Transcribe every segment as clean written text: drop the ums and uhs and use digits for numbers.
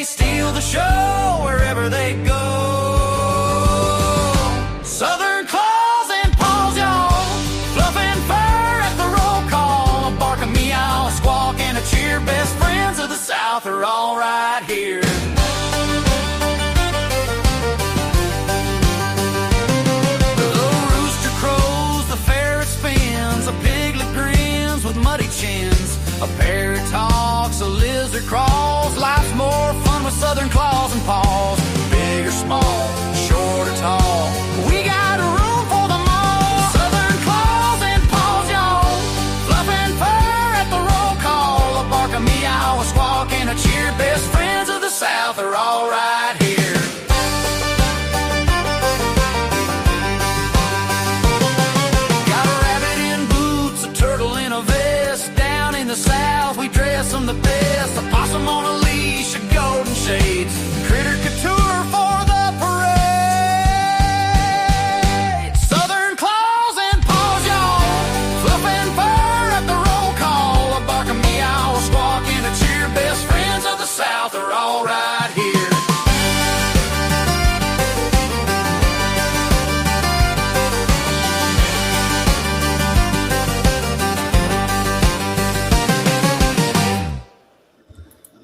they steal the show wherever they go. Southern claws and paws, y'all, fluffing fur at the roll call. A bark, a meow, a squawk, and a cheer. Best friends of the South are all right here. Muddy chins, a parrot talks, a lizard crawls. Life's more fun with Southern claws and paws. Big or small, short or tall, we got room for them all. Southern claws and paws, y'all, fluffing fur at the roll call. A bark, a meow, a squawk, and a cheer. Best friends of the South are all right here. The South, we dress them the best. A possum on a leash, a golden shades, critter couture for the parade. Southern claws and paws, y'all, fluffing fur at the roll call. A bark, a meow, a squawk, and a cheer. Best friends of the South are all right here.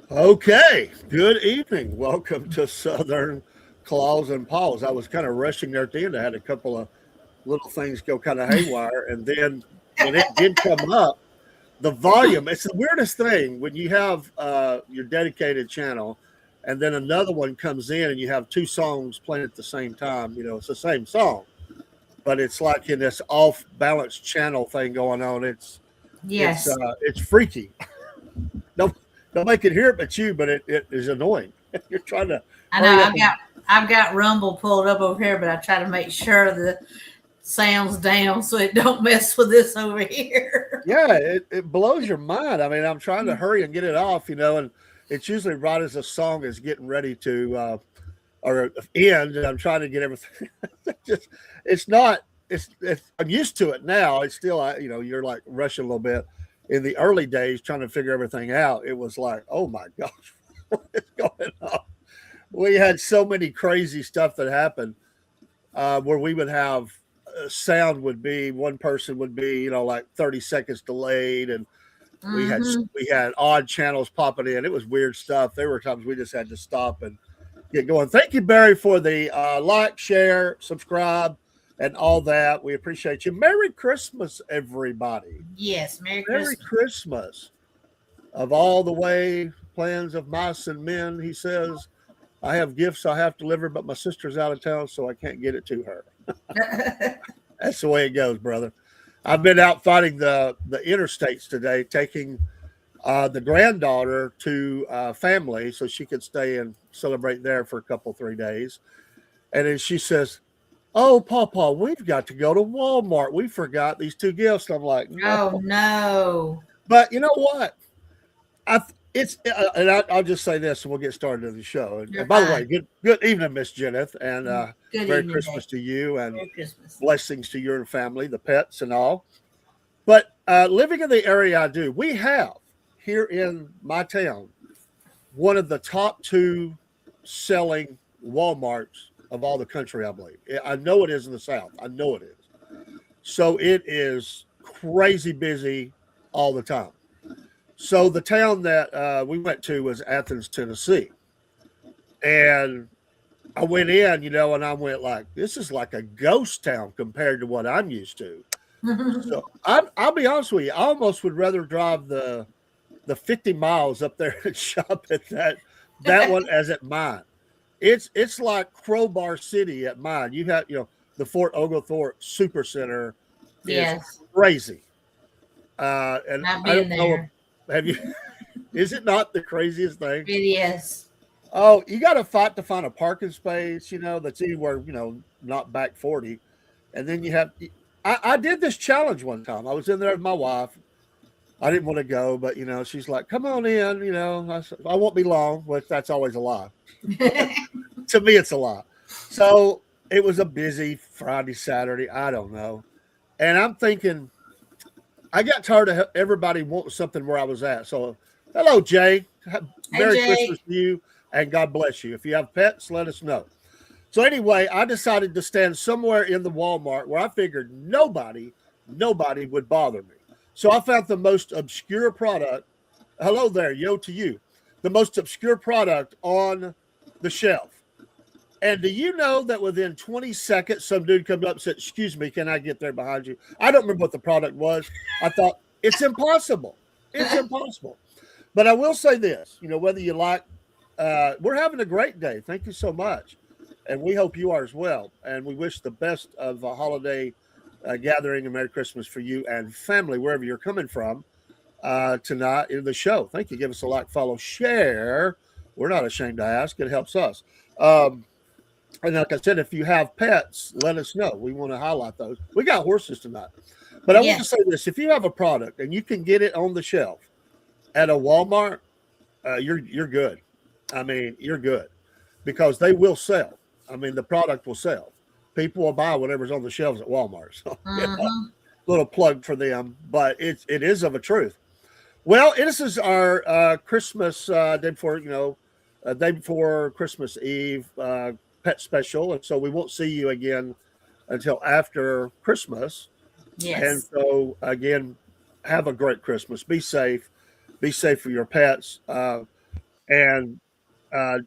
Okay, good evening. Welcome to Southern Claws and Paws. I was kind of rushing there at the end. I had a couple of little things go kind of haywire. And then when it did come up, the volume, it's the weirdest thing when you have your dedicated channel and then another one comes in and you have two songs playing at the same time. You know, it's the same song, but it's like in this off-balance channel thing going on. It's freaky. Nobody can hear it but you, but it is annoying. You're trying to. I know. I've got Rumble pulled up over here, but I try to make sure the sound's down so it don't mess with this over here. Yeah, it blows your mind. I mean, I'm trying to hurry and get it off, and it's usually right as a song is getting ready to or end, and I'm trying to get everything. I'm used to it now. It's still, you're like rushing a little bit. In the early days, trying to figure everything out, it was like, oh my gosh, what is going on? We had so many crazy stuff that happened where we would have sound would be, one person would be, like 30 seconds delayed. And we had odd channels popping in. It was weird stuff. There were times we just had to stop and get going. Thank you, Barry, for the like, share, subscribe, and all that. We appreciate you. Merry Christmas, everybody. Yes, Merry Christmas. Of all the way plans of mice and men, he says, I have gifts I have to deliver, but my sister's out of town, so I can't get it to her. That's the way it goes, brother. I've been out fighting the interstates today, taking the granddaughter to family so she could stay and celebrate there for a couple, 3 days. And then she says, oh, Papa, we've got to go to Walmart. We forgot these two gifts. I'm like, no. Oh, no. But you know what? I'll just say this, and we'll get started in the show. And by the way, good evening, Miss Jenneth, and Merry Christmas to you, and blessings to your family, the pets, and all. But living in the area I do, we have here in my town one of the top 2 selling Walmarts of all the country, I believe. I know it is in the South. I know it is. So it is crazy busy all the time. So the town that we went to was Athens, Tennessee. And I went in, and I went like, this is like a ghost town compared to what I'm used to. So I'll be honest with you. I almost would rather drive the 50 miles up there and shop at that one as at mine. It's like Crowbar City at mine. You have, the Fort Oglethorpe Super Center is crazy. And I've been there. Have you? Is it not the craziest thing? It is. Oh, you got to fight to find a parking space, that's anywhere, not back 40. And then you have, I did this challenge one time. I was in there with my wife. I didn't want to go, but, she's like, come on in, I said, I won't be long, which that's always a lie. To me, it's a lie. So it was a busy Friday, Saturday. I don't know. And I'm thinking, I got tired of everybody wanting something where I was at. So, hello, Jay. Merry Christmas to you. and God bless you. If you have pets, let us know. So anyway, I decided to stand somewhere in the Walmart where I figured nobody would bother me. So I found the most obscure product. Hello there, yo to you. The most obscure product on the shelf. And do you know that within 20 seconds, some dude comes up and said, "Excuse me, can I get there behind you?" I don't remember what the product was. I thought, it's impossible. It's impossible. But I will say this, whether you like, we're having a great day. Thank you so much. And we hope you are as well. And we wish the best of a holiday gathering and Merry Christmas for you and family, wherever you're coming from tonight in the show. Thank you. Give us a like, follow, share. We're not ashamed to ask. It helps us. And like I said, if you have pets, let us know. We want to highlight those. We got horses tonight. But I want to say this. If you have a product and you can get it on the shelf at a Walmart, you're good. I mean, you're good. Because they will sell. I mean, the product will sell. People will buy whatever's on the shelves at Walmart. So, little plug for them. But it is of a truth. Well, this is our Christmas day before Christmas Eve pet special, and so we won't see you again until after Christmas. Yes. And so again, have a great Christmas. Be safe for your pets, and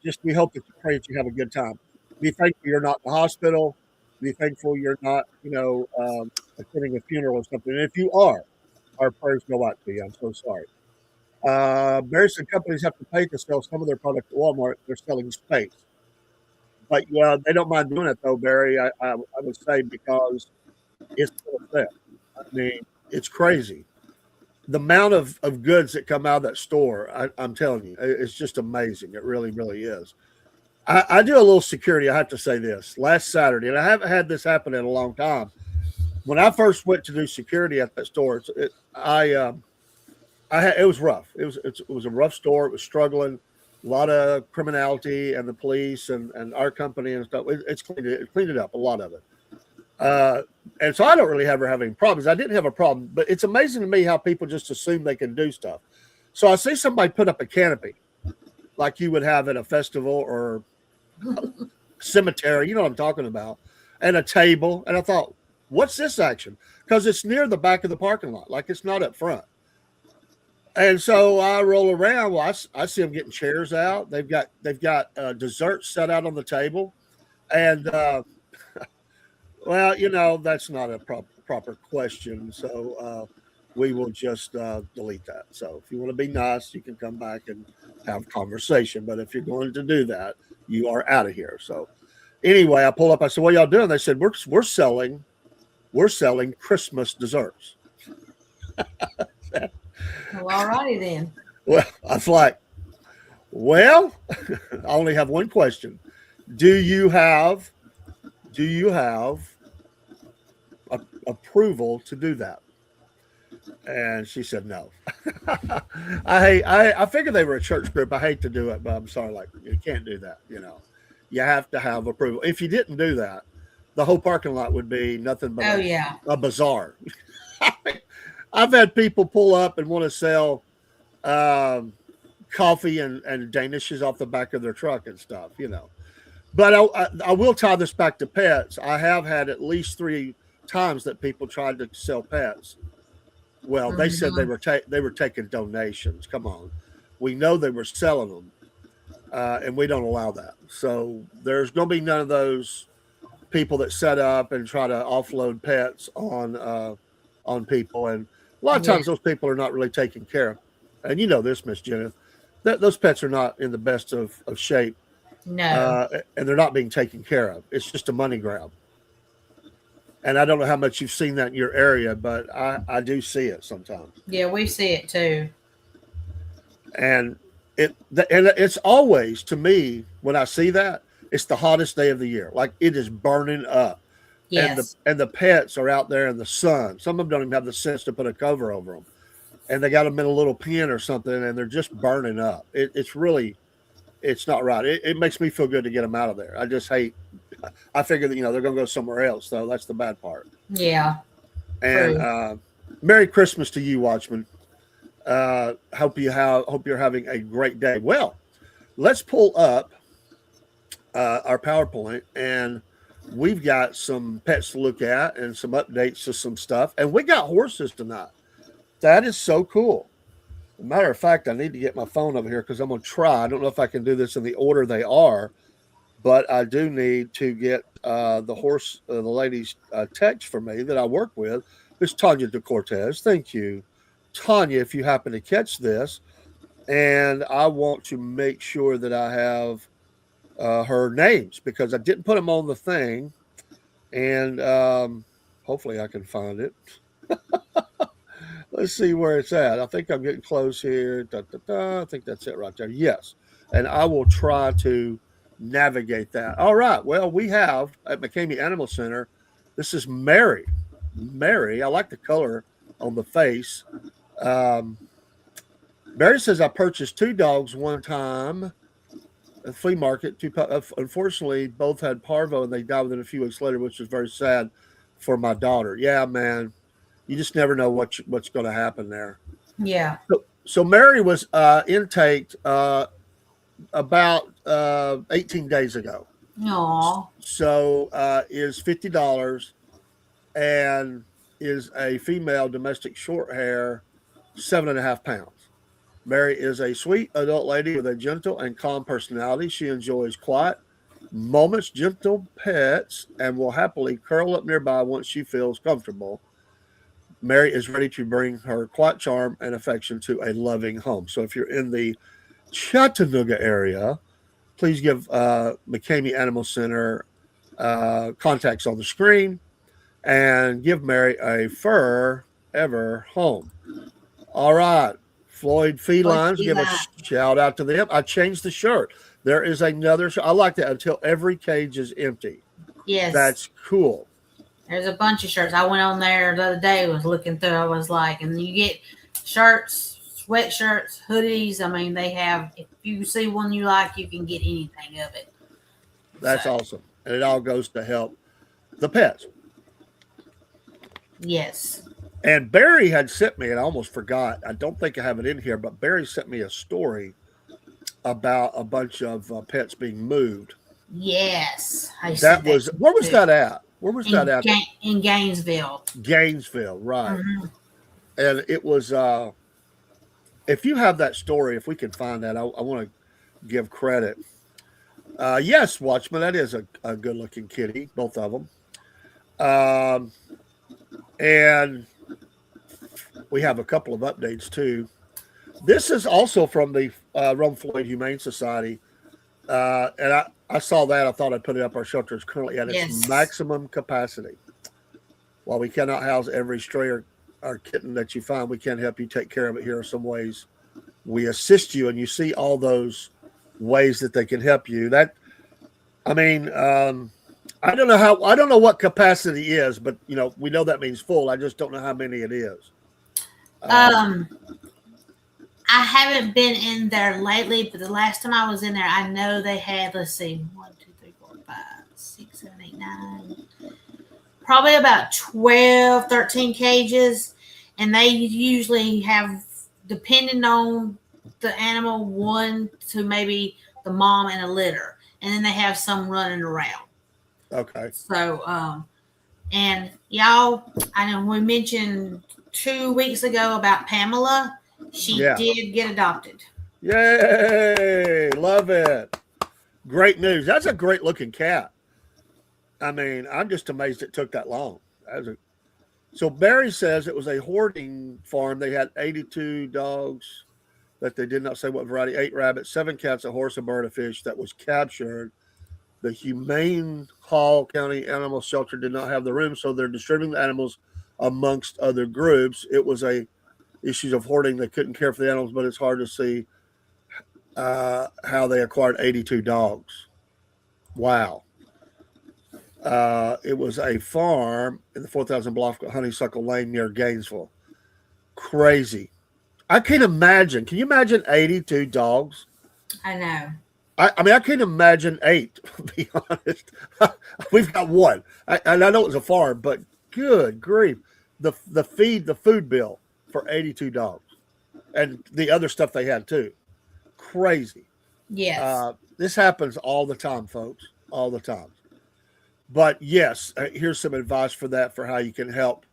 just we hope that you pray that you have a good time. Be thankful you're not in the hospital. Be thankful you're not, attending a funeral or something. And if you are, our prayers go out to you. I'm so sorry. Various companies have to pay to sell some of their product at Walmart. They're selling space. But they don't mind doing it, though, Barry, I would say, because it's full of theft. I mean, it's crazy. The amount of goods that come out of that store, I'm telling you, it's just amazing. It really, really is. I do a little security. I have to say this. Last Saturday, and I haven't had this happen in a long time. When I first went to do security at that store, it was rough. It was a rough store. It was struggling. A lot of criminality, and the police and our company and stuff. It cleaned it up, a lot of it. And so I don't really ever have any problems. I didn't have a problem, but it's amazing to me how people just assume they can do stuff. So I see somebody put up a canopy like you would have at a festival or cemetery, you know what I'm talking about, and a table. And I thought, what's this action? Because it's near the back of the parking lot, like it's not up front. And so I roll around. Well, I see them getting chairs out. They've got desserts set out on the table, and well, that's not a proper question. So we will just delete that. So if you want to be nice, you can come back and have a conversation. But if you're going to do that, you are out of here. So anyway, I pull up. I said, "What y'all doing?" They said, "We're selling Christmas desserts." Well, all righty then. Well, I was like, I only have one question. Do you have approval to do that? And she said no. I figured they were a church group. I hate to do it, but I'm sorry, like, you can't do that. You have to have approval. If you didn't do that, the whole parking lot would be nothing but a bazaar. I've had people pull up and want to sell coffee and danishes off the back of their truck and stuff, But I will tie this back to pets. I have had at least 3 times that people tried to sell pets. Well, they said they were taking donations. Come on, we know they were selling them, and we don't allow that. So there's going to be none of those people that set up and try to offload pets on people. And a lot of times those people are not really taken care of. And you know this, Miss Jennifer, those pets are not in the best of shape. No. And they're not being taken care of. It's just a money grab. And I don't know how much you've seen that in your area, but I do see it sometimes. Yeah, we see it too. And it's always, to me, when I see that, it's the hottest day of the year. Like, it is burning up. Yes. And the pets are out there in the sun. Some of them don't even have the sense to put a cover over them. And they got them in a little pen or something, and they're just burning up. It's not right. It makes me feel good to get them out of there. I just hate. I figure that they're going to go somewhere else, though. That's the bad part. Yeah. And Merry Christmas to you, Watchman. Hope you're having a great day. Well, let's pull up our PowerPoint, and we've got some pets to look at and some updates to some stuff. And we got horses tonight. That is so cool. As a matter of fact, I need to get my phone over here because I'm going to try. I don't know if I can do this in the order they are, but I do need to get the lady's text for me that I work with. It's Tanya de Cortez. Thank you, Tanya, if you happen to catch this. And I want to make sure that I have her names because I didn't put them on the thing. And hopefully I can find it. Let's see where it's at. I think I'm getting close here. I think that's it right there. Yes. And I will try to navigate that. All right. Well, we have at McCamey Animal Center, this is Mary. Mary, I like the color on the face. Mary says, I purchased 2 dogs one time at the flea market. Unfortunately, both had parvo and they died within a few weeks later, which was very sad for my daughter. Yeah, man. You just never know what's going to happen there. Yeah. So Mary was intaked about 18 days ago. Aww. So is $50 and is a female domestic short hair, 7.5 pounds. Mary is a sweet adult lady with a gentle and calm personality. She enjoys quiet moments, gentle pets, and will happily curl up nearby once she feels comfortable. Mary is ready to bring her quiet charm and affection to a loving home. So if you're in the Chattanooga area, please give McCamey Animal Center contacts on the screen and give Mary a forever home. All right. Floyd Felines, give a shout out to them. I changed the shirt. There is another shirt. I like that until every cage is empty. Yes. That's cool. There's a bunch of shirts. I went on there the other day, was looking through. I was like, and you get shirts, sweatshirts, hoodies. I mean, they have, if you see one you like, you can get anything of it. That's awesome. And it all goes to help the pets. Yes. And Barry had sent me, and I almost forgot. I don't think I have it in here, but Barry sent me a story about a bunch of pets being moved. Yes. Where was that at? Where was that at? In Gainesville. Gainesville, right. Mm-hmm. And it was, if you have that story, if we can find that, I want to give credit. Yes, Watchman, that is a good-looking kitty, both of them. And we have a couple of updates, too. This is also from the Rome Floyd Humane Society. And I saw that. I thought I'd put it up. Our shelter is currently at its maximum capacity. While we cannot house every stray or kitten that you find, we can help you take care of it. Here are some ways we assist you. And you see all those ways that they can help you. I don't know what capacity is, but we know that means full. I just don't know how many it is. I haven't been in there lately, but the last time I was in there, I know they had, 1, 2, 3, 4, 5, 6, 7, 8, 9, probably about 12, 13 cages. And they usually have, depending on the animal, 1 to maybe the mom and a litter. And then they have some running around. Okay. So, and y'all, I know we mentioned 2 weeks ago about Pamela. She did get adopted. Yay! Love it. Great news. That's a great looking cat. I mean, I'm just amazed it took that long. So Barry says it was a hoarding farm. They had 82 dogs that they did not say what variety, 8 rabbits, 7 cats, a horse, a bird, a fish that was captured. The Humane Hall County Animal Shelter did not have the room, so they're distributing the animals amongst other groups. It was issues of hoarding. They couldn't care for the animals, but it's hard to see how they acquired 82 dogs. Wow. It was a farm in the 4,000 block of Honeysuckle Lane near Gainesville. Crazy. I can't imagine. Can you imagine 82 dogs? I know. I mean, I can't imagine 8, to be honest. We've got 1. And I know it was a farm, but good grief. The food bill for 82 dogs. And the other stuff they had, too. Crazy. Yes. This happens all the time, folks, all the time. But yes, here's some advice for that, for how you can help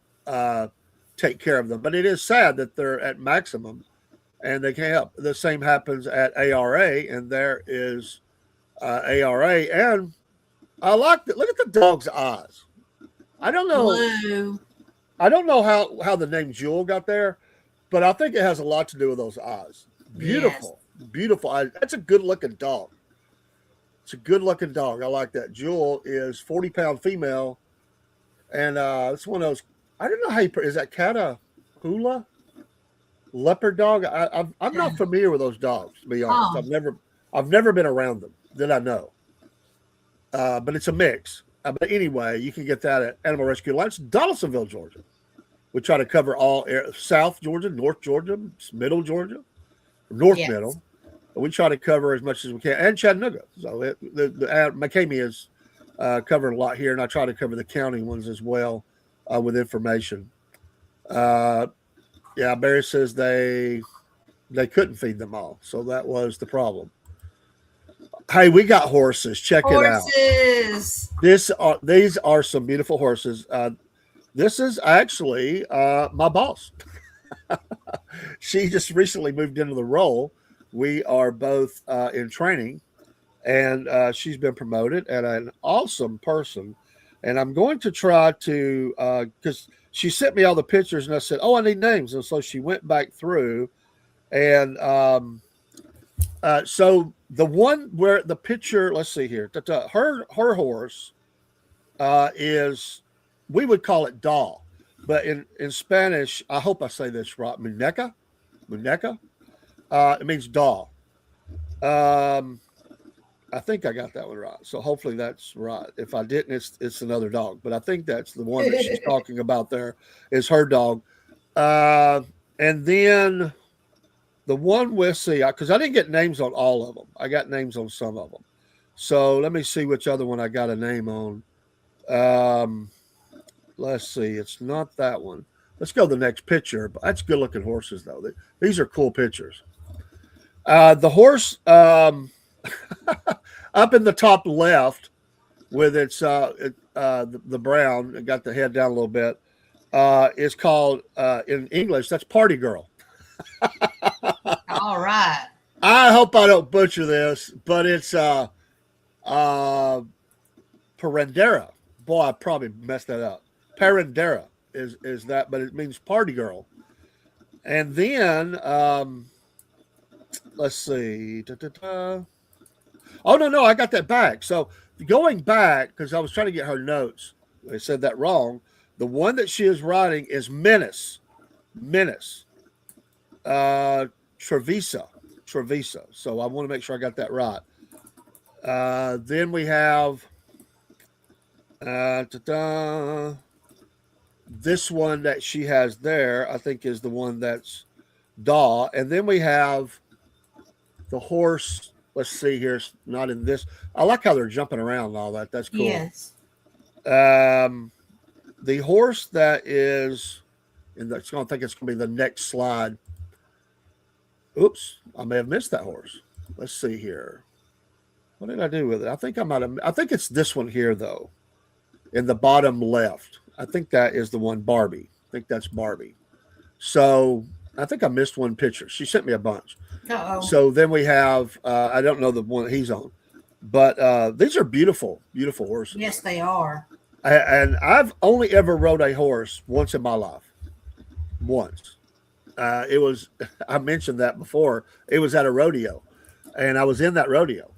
take care of them. But it is sad that they're at maximum and they can't help. The same happens at ARA, and there is ARA. And I like that. Look at the dog's eyes. I don't know. Blue. I don't know how the name Jewel got there, but I think it has a lot to do with those eyes. Beautiful, beautiful eyes. That's a good looking dog. It's a good looking dog. I like that. Jewel is 40-pound female, and it's one of those. I don't know how is that Catahoula leopard dog? I'm not familiar with those dogs, to be honest. I've never been around them that I know. But it's a mix. But anyway, you can get that at Animal Rescue Alliance, Donaldsonville, Georgia. We try to cover all South Georgia, North Georgia, Middle Georgia, North Middle. We try to cover as much as we can, and Chattanooga. So the McCamey is covering a lot here, and I try to cover the county ones as well with information. Barry says they couldn't feed them all, so that was the problem. Hey, we got horses. Check it out. These are some beautiful horses. This is actually my boss. She just recently moved into the role. We are both in training, and she's been promoted, and an awesome person. And I'm going to try to, because she sent me all the pictures, and I said, I need names. And so she went back through, and so the one where the picture, let's see here, her horse is, we would call it doll, but in Spanish, I hope I say this right, muñeca, it means doll. I think I got that one right, so hopefully that's right. If I didn't, it's another dog, but I think that's the one that she's talking about there is her dog. And then the one we'll see, because I didn't get names on all of them. I got names on some of them. So let me see which other one I got a name on. Let's see. It's not that one. Let's go to the next picture. That's good looking horses, though. These are cool pictures. The horse up in the top left with its the brown, it got the head down a little bit, is called, in English, that's Party Girl. All right. I hope I don't butcher this, but it's Parendera. Boy, I probably messed that up. Parendera is that, but it means party girl. And then let's see. Oh no, I got that back. So going back, because I was trying to get her notes, I said that wrong. The one that she is riding is Menace. Trevisa. So I want to make sure I got that right. Then we have this one that she has there, I think is the one that's Daw. And then we have the horse. Let's see here. It's not in this. I like how they're jumping around and all that. That's cool. Yes. The horse that is, and I think it's going to be the next slide. Oops, I may have missed that horse. Let's see here. What did I do with it? I think it's this one here, though, in the bottom left. I think that is the one, Barbie. I think that's Barbie. So I think I missed one picture. She sent me a bunch. Uh-oh. So then we have, I don't know the one that he's on, but these are beautiful, beautiful horses. Yes, they are. And I've only ever rode a horse once in my life. Once. It was, I mentioned that before, it was at a rodeo, and I was in that rodeo.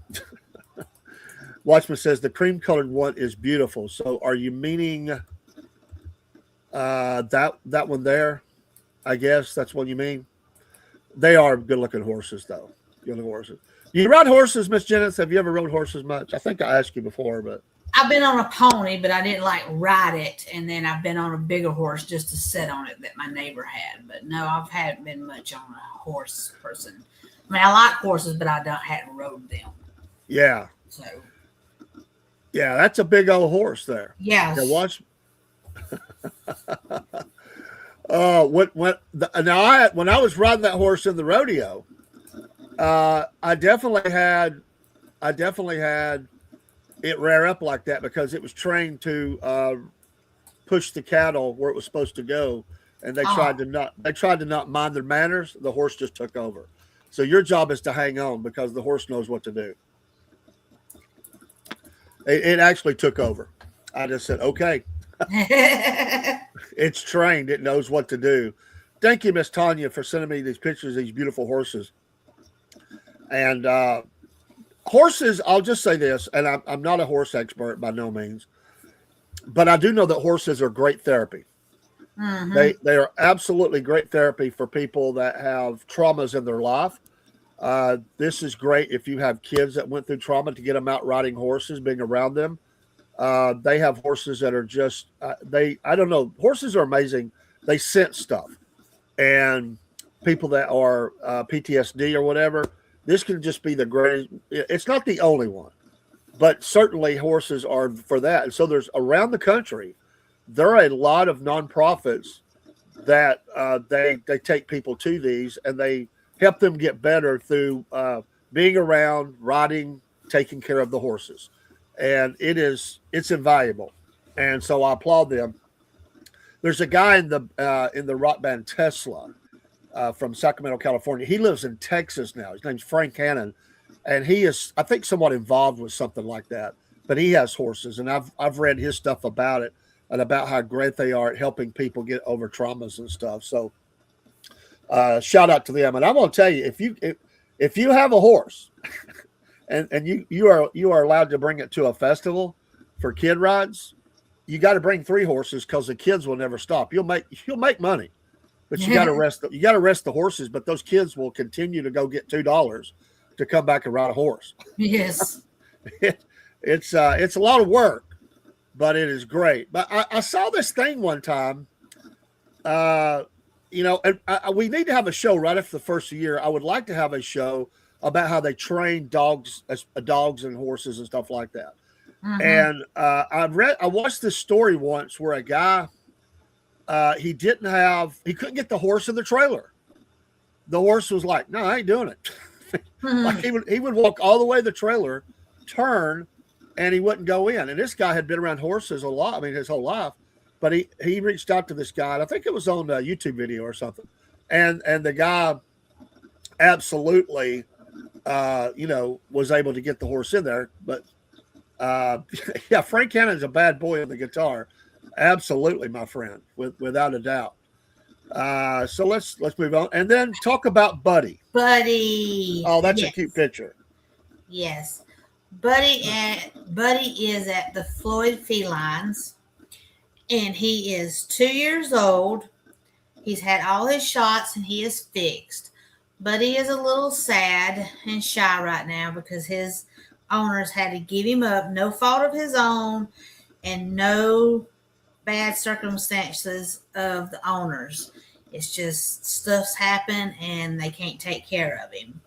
Watchman says the cream colored one is beautiful. So are you meaning that one there? I guess that's what you mean. They are good looking horses, though. Good looking horses. You ride horses, Miss Jennings? Have you ever rode horses much? I think I asked you before, but I've been on a pony, but I didn't ride it. And then I've been on a bigger horse just to sit on it that my neighbor had. But no, I haven't been much on a horse person. I mean, I like horses, but I hadn't rode them. Yeah. So. Yeah, that's a big old horse there. Yeah. Watch. When I was riding that horse in the rodeo, I definitely had it rear up like that because it was trained to push the cattle where it was supposed to go, and they tried to not mind their manners. The horse just took over. So your job is to hang on because the horse knows what to do. It actually took over. I just said, okay. It's trained. It knows what to do. Thank you, Miss Tanya, for sending me these pictures of these beautiful horses. And horses, I'll just say this, and I'm not a horse expert by no means, but I do know that horses are great therapy. Mm-hmm. They are absolutely great therapy for people that have traumas in their life. This is great if you have kids that went through trauma, to get them out riding horses, being around them. They have horses that are just, I don't know, horses are amazing. They sense stuff. And people that are PTSD or whatever, this can just be the greatest. It's not the only one, but certainly horses are for that. And so there's around the country, there are a lot of nonprofits that they take people to these, and they help them get better through being around, riding, taking care of the horses. And it's invaluable. And so I applaud them. There's a guy in the rock band Tesla from Sacramento, California. He lives in Texas now. His name's Frank Hannon, and he is, I think, somewhat involved with something like that. But he has horses, and I've read his stuff about it and about how great they are at helping people get over traumas and stuff. So shout out to them. And I'm going to tell you, if you have a horse and you are allowed to bring it to a festival for kid rides, you got to bring 3 horses because the kids will never stop. You'll make money, but you got to rest the horses. But those kids will continue to go get $2 to come back and ride a horse. Yes, it's a lot of work, but it is great. But I saw this thing one time. And we need to have a show right after the first year. I would like to have a show about how they train dogs and horses and stuff like that. Mm-hmm. And I watched this story once where a guy, he couldn't get the horse in the trailer. The horse was like, no, I ain't doing it. Like he would walk all the way to the trailer, turn, and he wouldn't go in. And this guy had been around horses a lot. I mean, his whole life. But he reached out to this guy, and I think it was on a YouTube video or something. And the guy absolutely, was able to get the horse in there. But yeah, Frank Cannon's a bad boy on the guitar. Absolutely, my friend, without a doubt. So let's move on, and then talk about Buddy. Buddy. Oh, that's a cute picture. Yes, Buddy is at the Floyd Felines. And he is 2 years old. He's had all his shots and he is fixed. But he is a little sad and shy right now because his owners had to give him up. No fault of his own and no bad circumstances of the owners. It's just stuff's happened and they can't take care of him.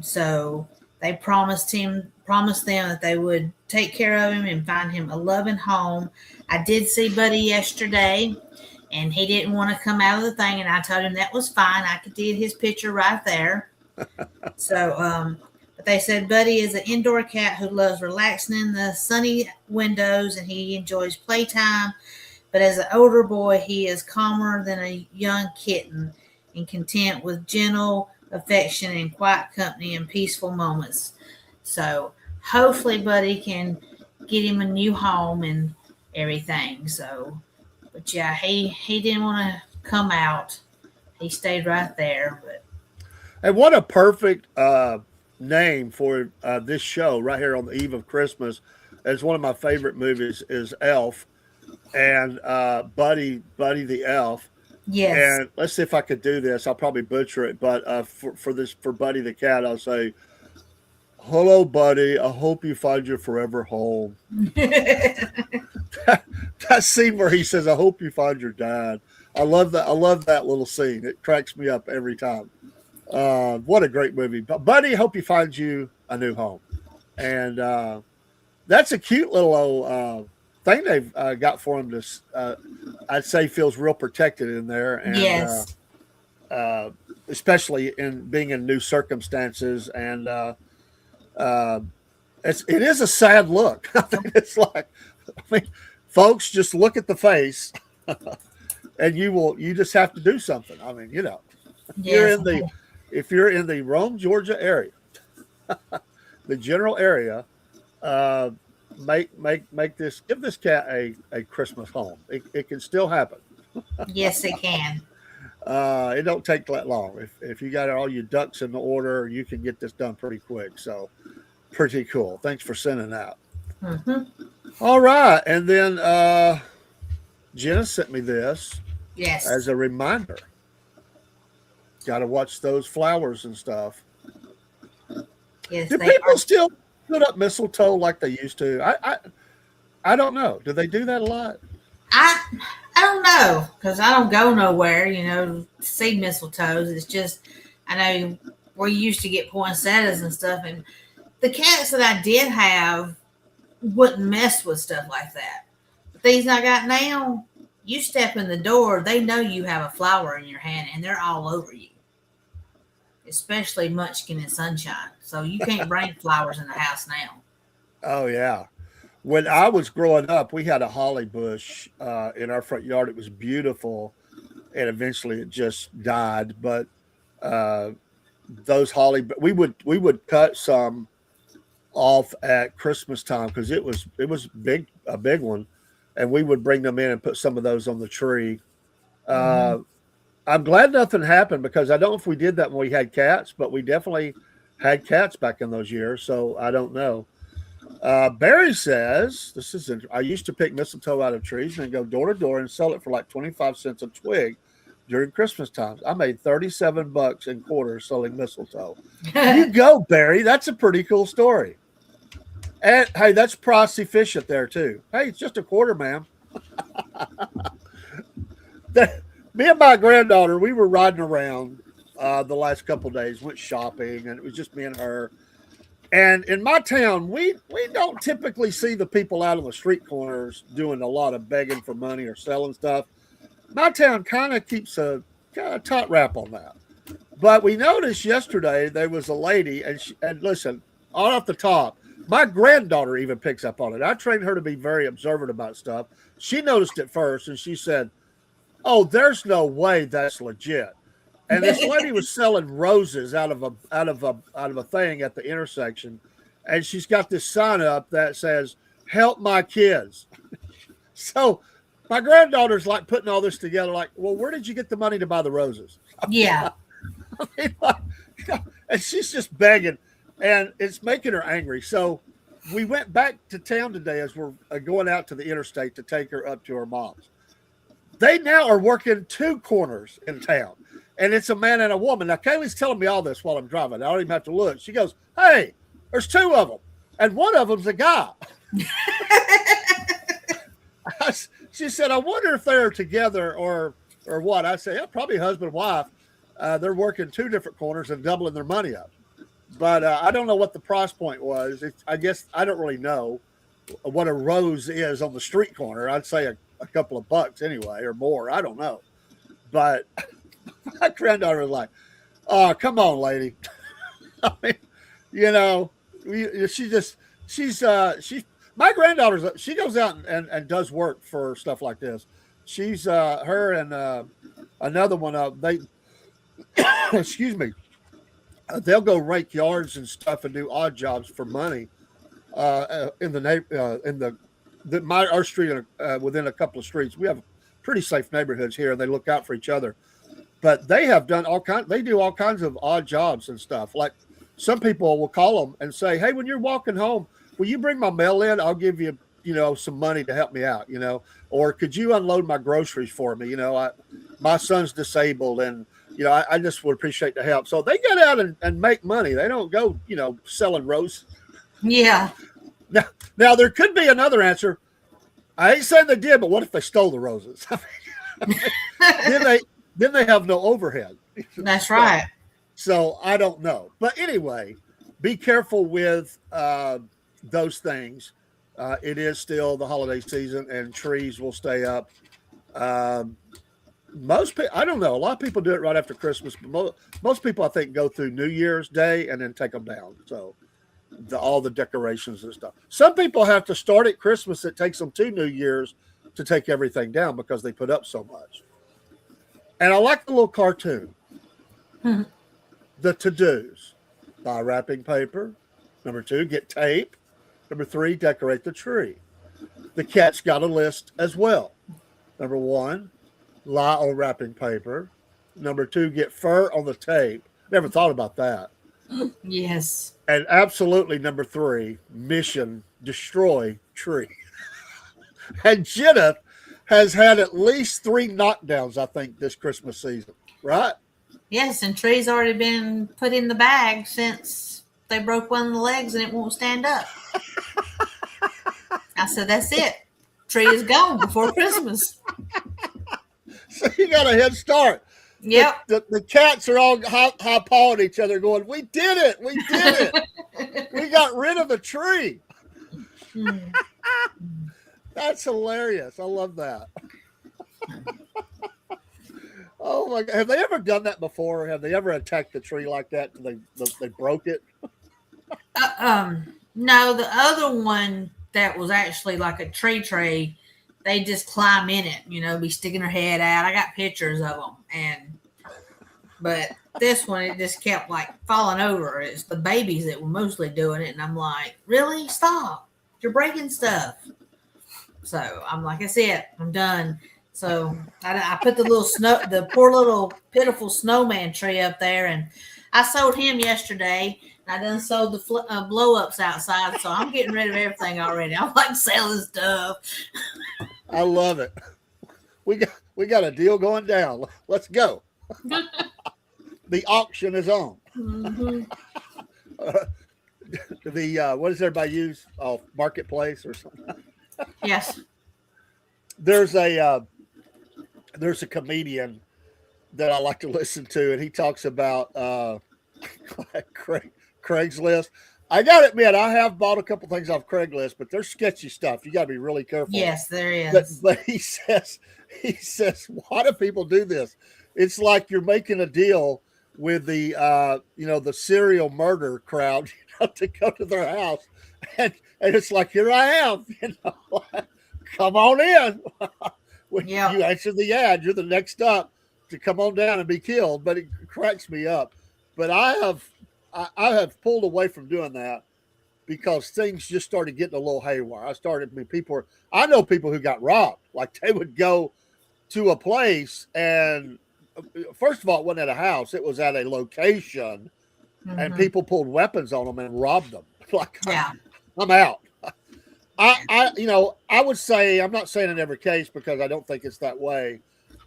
So they promised them that they would take care of him and find him a loving home. I did see Buddy yesterday, and he didn't want to come out of the thing, and I told him that was fine. I could see his picture right there. So, but they said Buddy is an indoor cat who loves relaxing in the sunny windows, and he enjoys playtime. But as an older boy, he is calmer than a young kitten and content with gentle affection and quiet company and peaceful moments. So hopefully Buddy can get him a new home and everything. So, but yeah, he didn't want to come out. He stayed right there. But and what a perfect name for this show right here on the eve of Christmas. It's one of my favorite movies is Elf, and Buddy the Elf. Yes. And let's see if I could do this. I'll probably butcher it, but for Buddy the cat, I'll say, "Hello, Buddy. I hope you find your forever home." that scene where he says, "I hope you find your dad." I love that. I love that little scene. It cracks me up every time. What a great movie! But Buddy, hope he finds you a new home, and that's a cute little old thing they've got for him to. I'd say feels real protected in there, and yes. especially in being in new circumstances. And it is a sad look. I think it's like, I mean, folks, just look at the face, and you just have to do something. I mean, Yes. if you're in the Rome, Georgia area, the general area, give this cat a Christmas home. It can still happen. Yes, it can. It don't take that long. If you got all your ducks in the order, you can get this done pretty quick. So pretty cool. Thanks for sending that. Mm-hmm. All right. And then Jenna sent me this as a reminder. Got to watch those flowers and stuff. Yes, do people still put up mistletoe like they used to? I don't know. Do they do that a lot? I don't know, because I don't go nowhere, to see mistletoes. It's just, I know we used to get poinsettias and stuff, and the cats that I did have wouldn't mess with stuff like that. The things I got now, you step in the door, they know you have a flower in your hand, and they're all over you, especially Munchkin and Sunshine. So you can't bring flowers in the house now. Oh, yeah. When I was growing up, we had a holly bush in our front yard. It was beautiful, and eventually it just died. But those holly, we would cut some off at Christmas time because it was a big one, and we would bring them in and put some of those on the tree. I'm glad nothing happened, because I don't know if we did that when we had cats, but we definitely had cats back in those years. So I don't know. Barry says, I used to pick mistletoe out of trees and go door to door and sell it for like 25 cents a twig during Christmas times. I made $37 in quarters selling mistletoe. You go, Barry. That's a pretty cool story. And hey, that's pricey fish up there too. Hey, it's just a quarter, ma'am. Me and my granddaughter, we were riding around the last couple of days, went shopping, and it was just me and her. And in my town, we don't typically see the people out on the street corners doing a lot of begging for money or selling stuff. My town kind of keeps a tight wrap on that. But we noticed yesterday there was a lady, and listen, all off the top, my granddaughter even picks up on it. I trained her to be very observant about stuff. She noticed it first, and she said, "Oh, there's no way that's legit." And this lady was selling roses out of a thing at the intersection, and she's got this sign up that says, "Help my kids." So my granddaughter's like putting all this together, like, well, where did you get the money to buy the roses? Yeah. I mean, and she's just begging, and it's making her angry. So we went back to town today as we're going out to the interstate to take her up to her mom's. They now are working two corners in town. And it's a man and a woman. Now, Kaylee's telling me all this while I'm driving. I don't even have to look. She goes, "Hey, there's two of them. And one of them's a guy." She said, "I wonder if they're together or what." I say, "Yeah, probably husband and wife. They're working two different corners and doubling their money up." But I don't know what the price point was. I guess I don't really know what a rose is on the street corner. I'd say a couple of bucks anyway, or more. I don't know. But my granddaughter was like, "Oh, come on, lady." I mean, my granddaughter's, she goes out and does work for stuff like this. She's her and another one, they, excuse me, they'll go rake yards and stuff and do odd jobs for money our street, within a couple of streets. We have pretty safe neighborhoods here, and they look out for each other. But they have done they do all kinds of odd jobs and stuff. Like some people will call them and say, "Hey, when you're walking home, will you bring my mail in? I'll give you, some money to help me out, or could you unload my groceries for me? My son's disabled, and, I just would appreciate the help." So they get out and make money. They don't go, selling roses. Yeah. Now there could be another answer. I ain't saying they did, but what if they stole the roses? Then they have no overhead. That's right. So I don't know. But anyway, be careful with those things. It is still the holiday season, and trees will stay up. most people, I don't know. A lot of people do it right after Christmas, but most people, I think, go through New Year's Day and then take them down. So all the decorations and stuff. Some people have to start at Christmas. It takes them 2 New Year's to take everything down because they put up so much. And I like the little cartoon. The to-dos: buy wrapping paper. Number 2, get tape. Number 3, decorate the tree. The cat's got a list as well. Number 1, lie on wrapping paper. Number 2, get fur on the tape. Never thought about that. Yes. And absolutely number 3, mission: destroy tree. And Jenna has had at least 3 knockdowns, I think, this Christmas season, right? Yes, and tree's already been put in the bag since they broke one of the legs and it won't stand up. I said, that's it. Tree is gone before Christmas. So you got a head start. Yep. The cats are all high-pawing each other going, we did it. We did it. We got rid of the tree. That's hilarious. I love that. Oh my God. Have they ever done that before? Have they ever attacked the tree like that till they broke it? No, the other one that was actually like a tree tray, they just climb in it, be sticking their head out. I got pictures of them. But this one, it just kept like falling over. It's the babies that were mostly doing it. And I'm like, really? Stop. You're breaking stuff. So I'm like, that's it. I'm done. So I put the poor little pitiful snowman tree up there, and I sold him yesterday. And I done sold the blow-ups outside, so I'm getting rid of everything already. I'm like selling stuff. I love it. We got a deal going down. Let's go. The auction is on. Mm-hmm. What does everybody use? Oh, Marketplace or something. Yes. There's a comedian that I like to listen to, and he talks about Craigslist. I gotta admit, I have bought a couple things off Craigslist, but they're sketchy stuff. You got to be really careful. Yes, there is. But he says, why do people do this? It's like you're making a deal with the the serial murder crowd, to go to their house, and it's like, here I am, come on in. When you answer the ad, you're the next up to come on down and be killed. But it cracks me up. But I have pulled away from doing that because things just started getting a little haywire. I know people who got robbed. Like, they would go to a place, and first of all, it wasn't at a house. It was at a location, and people pulled weapons on them and robbed them. Like, I'm out. I would say, I'm not saying in every case because I don't think it's that way,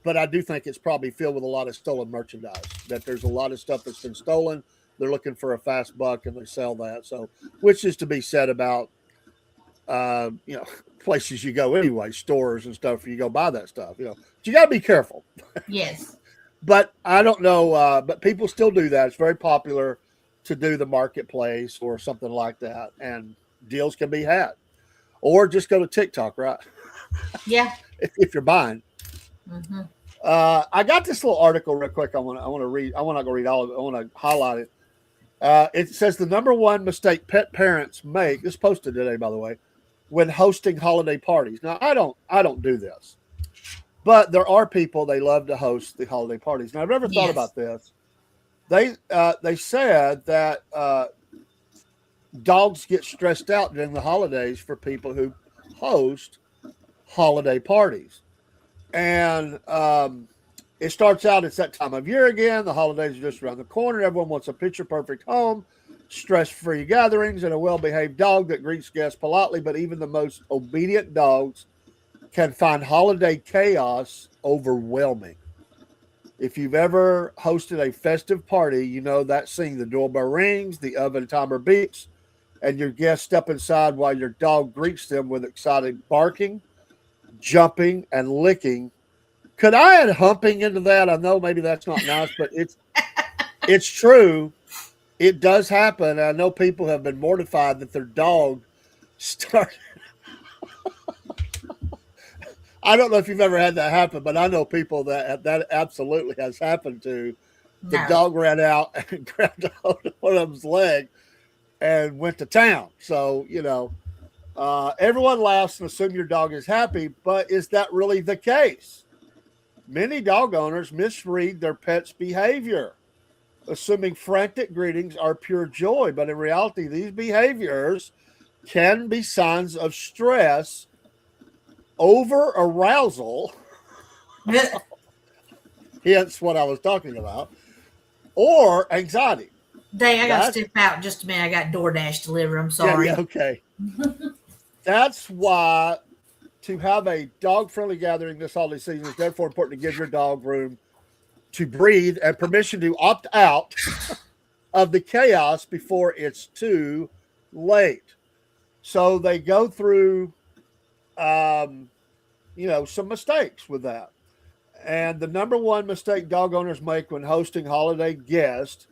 but I do think it's probably filled with a lot of stolen merchandise, that there's a lot of stuff that's been stolen. They're looking for a fast buck and they sell that. So, which is to be said about, places you go anyway, stores and stuff, you go buy that stuff, you got to be careful. Yes. But I don't know, but people still do that. It's very popular to do the Marketplace or something like that, and deals can be had. Or just go to TikTok, right? Yeah. if you're buying. Mm-hmm. I got this little article real quick. I want to read. I want to go read all of it. I want to highlight it. It says the number one mistake pet parents make. This posted today, by the way, when hosting holiday parties. Now, I don't do this, but there are people, they love to host the holiday parties. Now, I've never thought about this. They said that dogs get stressed out during the holidays for people who host holiday parties. And it starts out, it's that time of year again. The holidays are just around the corner. Everyone wants a picture-perfect home, stress-free gatherings, and a well-behaved dog that greets guests politely. But even the most obedient dogs can find holiday chaos overwhelming. If you've ever hosted a festive party, you know that scene. The doorbell rings, the oven timer beeps, and your guests step inside while your dog greets them with excited barking, jumping, and licking. Could I add humping into that? I know maybe that's not nice, but it's true. It does happen. I know people have been mortified that their dog started. I don't know if you've ever had that happen, but I know people that absolutely has happened to. The dog ran out and grabbed a hold of one of them's leg and went to town. So, everyone laughs and assume your dog is happy, but is that really the case? Many dog owners misread their pet's behavior, assuming frantic greetings are pure joy. But in reality, these behaviors can be signs of stress, over arousal, hence what I was talking about, or anxiety. I got to step out just a minute. I got DoorDash delivery. I'm sorry. Yeah, okay. That's why to have a dog-friendly gathering this holiday season is therefore important to give your dog room to breathe and permission to opt out of the chaos before it's too late. So they go through, some mistakes with that. And the number one mistake dog owners make when hosting holiday guests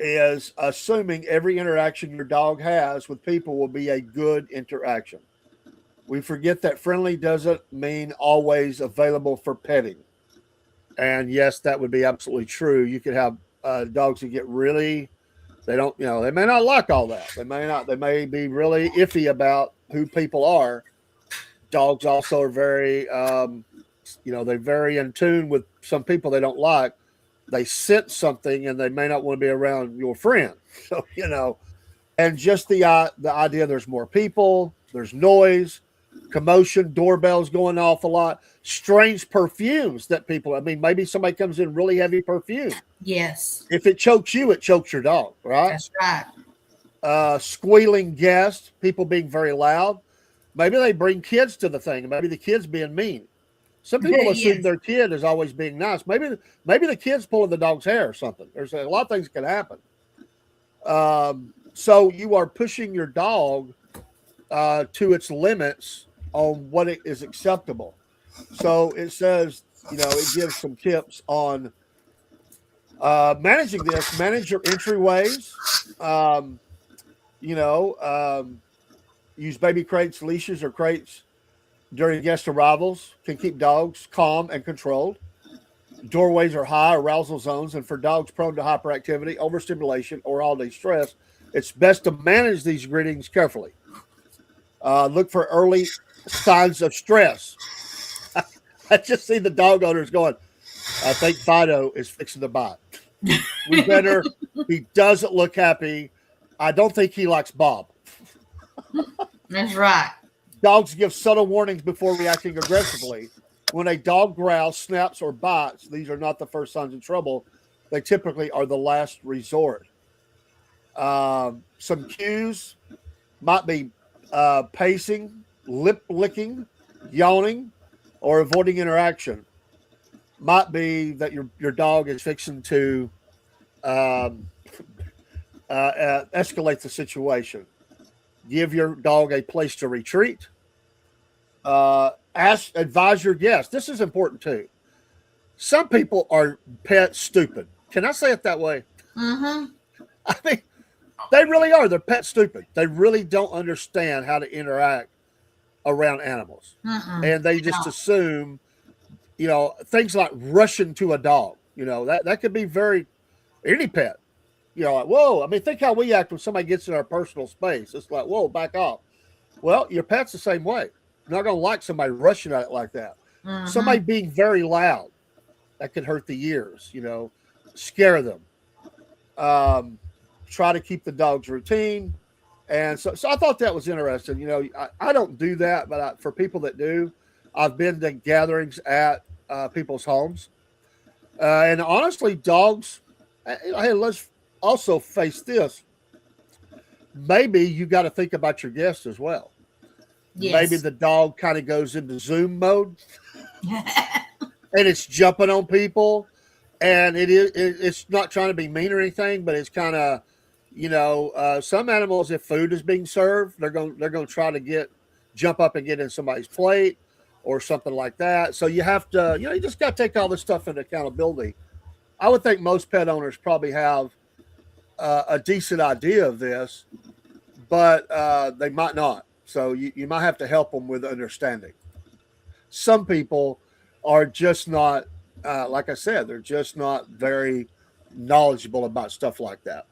is assuming every interaction your dog has with people will be a good interaction. We forget that friendly doesn't mean always available for petting. And yes, that would be absolutely true. You could have dogs who get really, they may not like all that. They may be really iffy about who people are. Dogs also are very, they're very in tune with some people they don't like. They sense something and they may not want to be around your friend. So, and just the idea there's more people, there's noise, commotion, doorbells going off a lot, strange perfumes that maybe somebody comes in really heavy perfume. Yes. If it chokes you, it chokes your dog, right? That's right. Squealing guests, people being very loud. Maybe they bring kids to the thing, and maybe the kid's being mean. Some people assume their kid is always being nice. Maybe the kid's pulling the dog's hair or something. There's a lot of things that can happen. So you are pushing your dog to its limits on what is acceptable. So it says, it gives some tips on managing this. Manage your entryways. Use baby crates, leashes, or crates during guest arrivals. Can keep dogs calm and controlled. Doorways are high arousal zones, and for dogs prone to hyperactivity, overstimulation, or holiday stress, it's best to manage these greetings carefully. Look for early signs of stress. I just see the dog owners going, I think Fido is fixing to bite. He doesn't look happy. I don't think he likes Bob. That's right. Dogs give subtle warnings before reacting aggressively. When a dog growls, snaps, or bites, these are not the first signs of trouble. They typically are the last resort. Some cues might be pacing, lip licking, yawning, or avoiding interaction. Might be that your dog is fixing to escalate the situation. Give your dog a place to retreat. Advise your guests. This is important too. Some people are pet stupid. Can I say it that way? Mm-hmm. I mean, they really are. They're pet stupid. They really don't understand how to interact around animals. And they just assume, things like rushing to a dog. That could be any pet. Like, whoa, think how we act when somebody gets in our personal space. It's like, whoa, back off. Well, your pet's the same way. You're not going to like somebody rushing at it like that. Somebody being very loud, that could hurt the ears, scare them. Try to keep the dog's routine. And so I thought that was interesting. I don't do that, but for people that do, I've been to gatherings at people's homes. And honestly, dogs, hey, let's also face this. Maybe you got to think about your guests as well. Yes. Maybe the dog kind of goes into Zoom mode and it's jumping on people, and it's not trying to be mean or anything, but it's kind of, some animals, if food is being served, they're going to try to jump up and get in somebody's plate or something like that. So you have to, you just got to take all this stuff into accountability. I would think most pet owners probably have a decent idea of this, but they might not. So you might have to help them with understanding. some people are just not, like I said, they're just not very knowledgeable about stuff like that.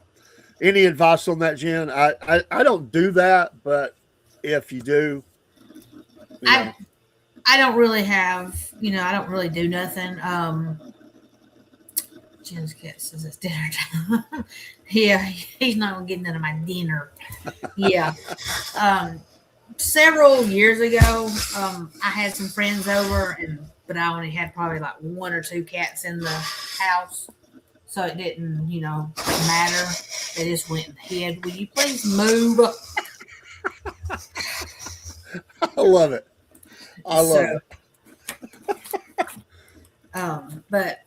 Any advice on that, Jen? I don't do that, but if you do, I don't really have, I don't really do nothing. Jen's cat says it's dinner time. Yeah, he's not gonna get none of my dinner. Yeah. Several years ago, I had some friends over, but I only had probably like 1 or 2 cats in the house, so it didn't, matter. They just went in the head. Will you please move? I love it. I love it. But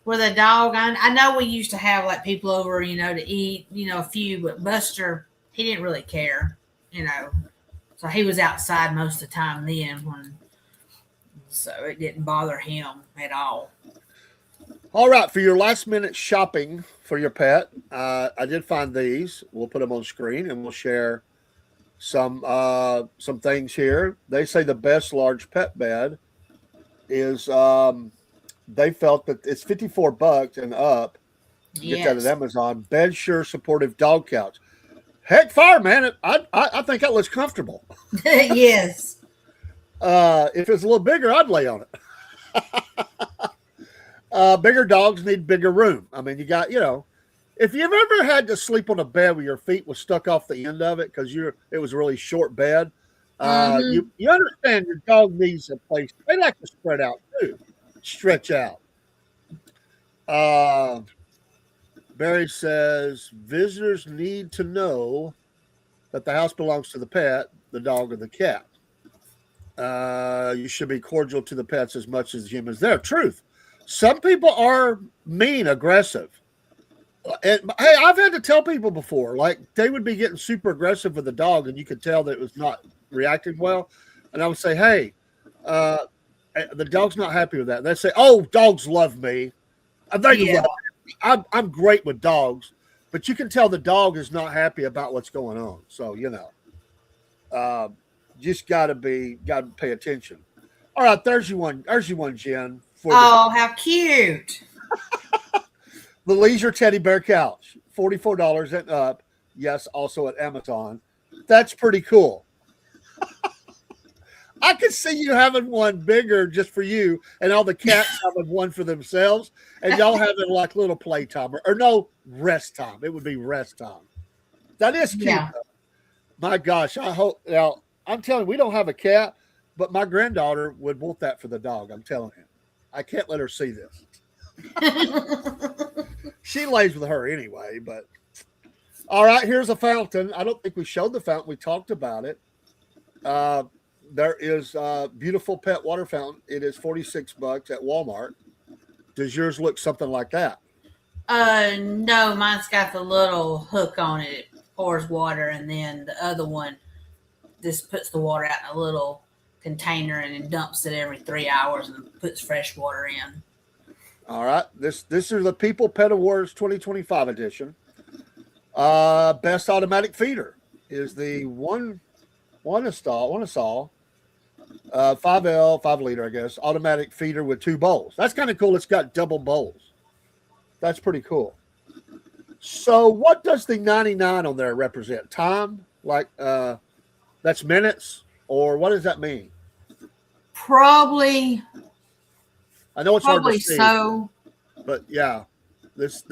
with a dog, I know we used to have like people over, to eat, a few, but Buster, he didn't really care, So he was outside most of the time then, so it didn't bother him at all. All right, for your last minute shopping for your pet, I did find these. We'll put them on screen and we'll share some things here. They say the best large pet bed is they felt that it's $54 and up. Get that at Amazon. Bed Sure supportive dog couch. Heck, fire, man! I think that looks comfortable. Yes. If it's a little bigger, I'd lay on it. Bigger dogs need bigger room. I mean, you got, if you've ever had to sleep on a bed where your feet was stuck off the end of it because it was a really short bed, you understand your dog needs a place. They like to spread out too, stretch out. Barry says visitors need to know that the house belongs to the pet, the dog, or the cat. You should be cordial to the pets as much as humans. There, truth. Some people are mean, aggressive. And hey, I've had to tell people before, like they would be getting super aggressive with the dog, and you could tell that it was not reacting well. And I would say, hey, the dog's not happy with that. And they'd say, oh, dogs love me. They love me. I'm great with dogs, but you can tell the dog is not happy about what's going on. So, just gotta pay attention. All right, there's you one, Jen. How cute. The Leisure Teddy Bear Couch, $44 and up. Yes, also at Amazon. That's pretty cool. I could see you having one bigger just for you and all the cats having one for themselves and y'all having like little playtime or no rest time. It would be rest time. That is cute. Yeah. My gosh. I hope now I'm telling you, we don't have a cat, but my granddaughter would want that for the dog. I'm telling you, I can't let her see this. She lays with her anyway, but all right, here's a fountain. I don't think we showed the fountain. We talked about it. There is a beautiful pet water fountain. It is $46 at Walmart. Does yours look something like that? No, mine's got the little hook on it. It pours water, and then the other one just puts the water out in a little container and then dumps it every 3 hours and puts fresh water in. All right. This is the People Pet Awards 2025 edition. Best automatic feeder is the one Wanasol 5L, 5 liter, I guess, automatic feeder with 2 bowls. That's kind of cool. It's got double bowls. That's pretty cool. So what does the 99 on there represent? Time? Like that's minutes? Or what does that mean? Probably. I know it's hard to see. So. But yeah, this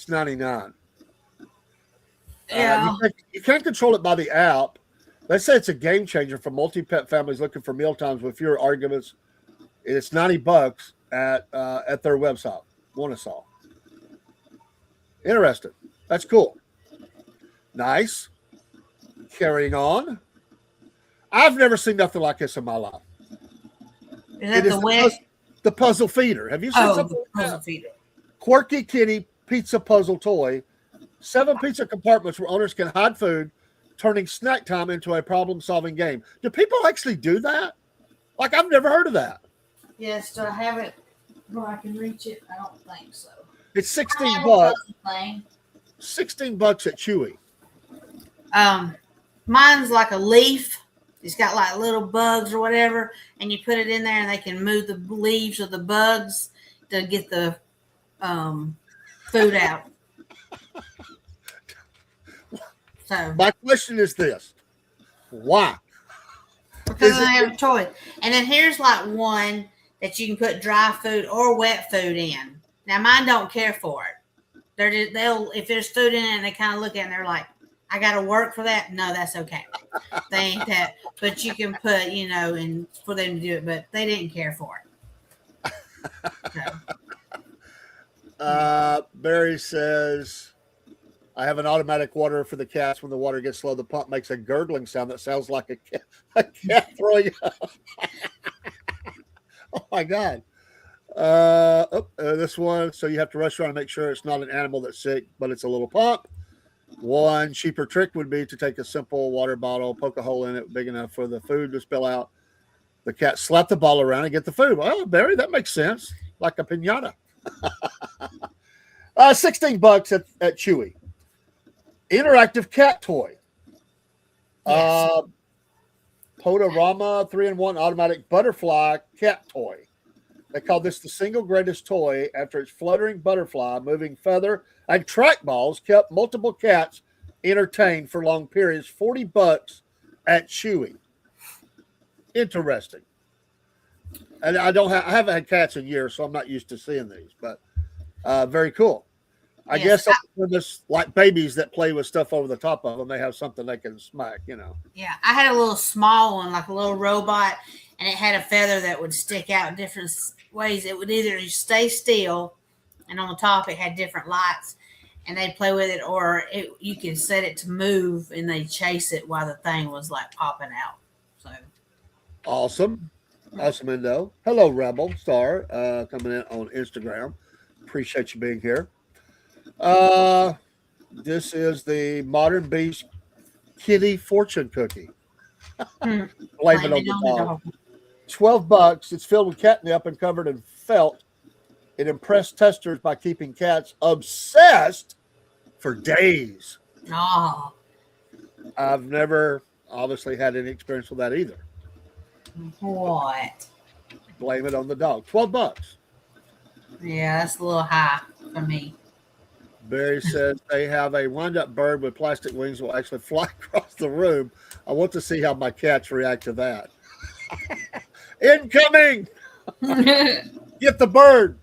99. Yeah. You can't control it by the app. Let's say it's a game changer for multi-pet families looking for meal times with fewer arguments. It's $90 at their website. Wanasol. Interesting. That's cool. Nice. Carrying on. I've never seen nothing like this in my life. Is that the puzzle feeder. Have you seen something? The puzzle feeder. Quirky kitty pizza puzzle toy. 7 pizza compartments where owners can hide food, turning snack time into a problem-solving game. Do people actually do that? Like, I've never heard of that. Yes, do I have it where I can reach it? I don't think so. It's $16. $16 at Chewy. Mine's like a leaf It's got like little bugs or whatever, and you put it in there, and they can move the leaves of the bugs to get the food out. So my question is this: why? Because I have a choice. And then here's like one that you can put dry food or wet food in. Now mine don't care for it. They'll if there's food in it and they kind of look at it and they're like, I got to work for that. No, that's okay. They ain't that. But you can put, and for them to do it. But they didn't care for it. So. Barry says, I have an automatic water for the cats. When the water gets low, the pump makes a gurgling sound that sounds like a cat throwing up. Oh, my God. This one. So you have to rush around and make sure it's not an animal that's sick, but it's a little pump. One cheaper trick would be to take a simple water bottle, poke a hole in it big enough for the food to spill out. The cat slap the ball around and get the food. Well, Barry, that makes sense. Like a piñata. $16 at Chewy. Interactive cat toy. Yes. Podorama 3-in-1 automatic butterfly cat toy. They call this the single greatest toy after its fluttering butterfly, moving feather, and trackballs kept multiple cats entertained for long periods. $40 at Chewy. Interesting. And I haven't had cats in years, so I'm not used to seeing these, but very cool. I guess just like babies that play with stuff over the top of them, they have something they can smack, Yeah, I had a little small one, like a little robot, and it had a feather that would stick out in different ways. It would either stay still, and on the top it had different lights, and they'd play with it, or you could set it to move, and they'd chase it while the thing was like popping out. So awesome, Indo. Hello, Rebel Star, coming in on Instagram. Appreciate you being here. This is the Modern Beast Kitty Fortune Cookie. Blame it on the dog. $12. It's filled with catnip and covered in felt. It impressed testers by keeping cats obsessed for days. Oh. I've never obviously had any experience with that either. What? Blame it on the dog. $12. Yeah, that's a little high for me. Barry says they have a wind-up bird with plastic wings that will actually fly across the room. I want to see how my cats react to that. Incoming! Get the bird.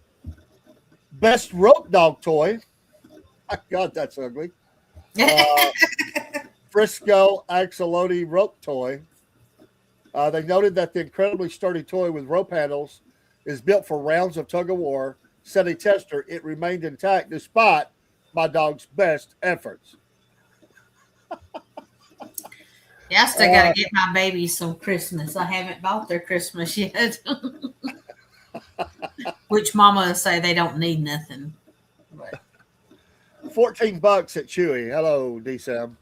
Best rope dog toy. My God, that's ugly. Frisco Axolotl rope toy. They noted that the incredibly sturdy toy with rope handles is built for rounds of tug-of-war. Said a tester, it remained intact despite my dog's best efforts. Yeah, I still got to get my babies some Christmas. I haven't bought their Christmas yet. Which Mama will say they don't need nothing. But. $14 at Chewy. Hello, D-Sam.